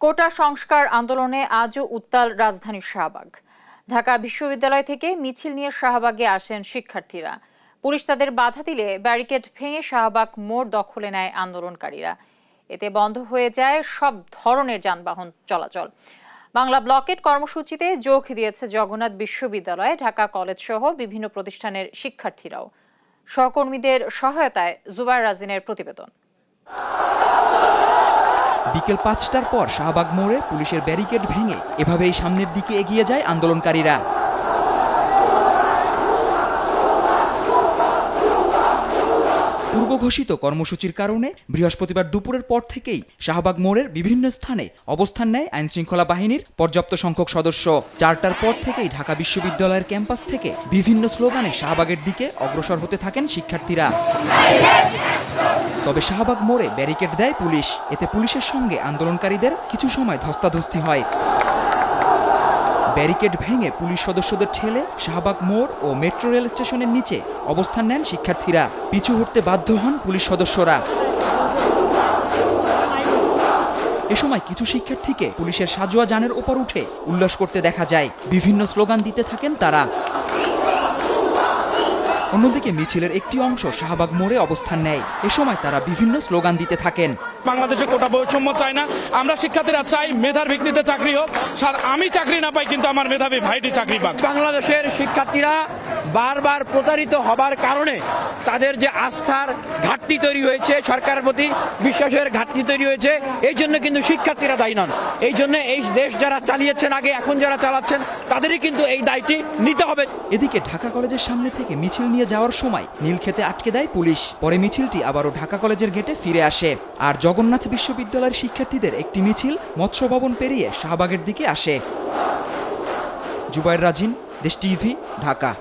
কোটা সংস্কার আন্দোলনে আজও উত্তাল রাজধানীর শাহবাগ। ঢাকা বিশ্ববিদ্যালয় থেকে মিছিল নিয়ে শাহবাগে আসেন শিক্ষার্থীরা। পুলিশ তাদের বাধা দিলে ব্যারিকেড ভেঙে শাহবাগ মোড় দখলে নেয় আন্দোলনকারীরা। এতে বন্ধ হয়ে যায় সব ধরনের যানবাহন চলাচল। বাংলা ব্লকেট কর্মসূচিতে যোগ দিয়েছে জগন্নাথ বিশ্ববিদ্যালয়, ঢাকা কলেজ সহ বিভিন্ন প্রতিষ্ঠানের শিক্ষার্থীরাও। সহকর্মীদের সহায়তায় জুবায়ের রাজিনের প্রতিবেদন। বিকেল ৫টার পর শাহবাগ মোড়ে পুলিশের ব্যারিকেড ভেঙে এভাবেই সামনের দিকে এগিয়ে যায় আন্দোলনকারীরা। পূর্বঘোষিত কর্মসূচির কারণে বৃহস্পতিবার দুপুরের পর থেকেই শাহবাগ মোড়ের বিভিন্ন স্থানে অবস্থান নেয় আইনশৃঙ্খলা বাহিনীর পর্যাপ্ত সংখ্যক সদস্য। ৪টার পর থেকেই ঢাকা বিশ্ববিদ্যালয়ের ক্যাম্পাস থেকে বিভিন্ন স্লোগানে শাহবাগের দিকে অগ্রসর হতে থাকেন শিক্ষার্থীরা। তবে শাহবাগ মোড়ে ব্যারিকেড দেয় পুলিশ। এতে পুলিশের সঙ্গে আন্দোলনকারীদের কিছু সময় ধস্তাধস্তি হয়। ব্যারিকেড ভেঙে পুলিশ সদস্যদের ঠেলে শাহবাগ মোড় ও মেট্রো রেল স্টেশনের নিচে অবস্থান নেন শিক্ষার্থীরা। পিছু হটতে বাধ্য হন পুলিশ সদস্যরা। এ সময় কিছু শিক্ষার্থীকে পুলিশের সাজোয়া যানের ওপর উঠে উল্লাস করতে দেখা যায়। বিভিন্ন স্লোগান দিতে থাকেন তারা। অন্যদিকে মিছিলের একটি অংশ শাহবাগ মোড়ে অবস্থান নেয়। এ সময় তারা বিভিন্ন স্লোগান দিতে থাকেন। বাংলাদেশে কোটা বৈষম্য চায় না, আমরা শিক্ষার্থীরা চাই মেধার ভিত্তিতে চাকরি হোক। আমি চাকরি না পাই কিন্তু আমার মেধাবী ভাইটি চাকরি পাক। বাংলাদেশের শিক্ষার্থীরা বারবার প্রতারিত হবার কারণে তাদের যে আস্থার ঘাটতি তৈরি হয়েছে, সরকারের প্রতি বিশ্বাসের ঘাটতি তৈরি হয়েছে, এই জন্য কিন্তু শিক্ষার্থীরা দায়ী নন। এই জন্য এই দেশ যারা চালিয়েছেন আগে, এখন যারা চালাচ্ছেন তাদেরই কিন্তু এই দায়টি নিতে হবে। এদিকে ঢাকা কলেজের সামনে থেকে মিছিল নিয়ে যাওয়ার সময় নীলক্ষেতে আটকে দেয় পুলিশ। পরে মিছিলটি আবারও ঢাকা কলেজের গেটে ফিরে আসে। আর জগন্নাথ বিশ্ববিদ্যালয়ের শিক্ষার্থীদের একটি মিছিল মৎস্য ভবন পেরিয়ে শাহবাগের দিকে আসে। জুবায়ের রাজিন, দেশ টিভি, ঢাকা।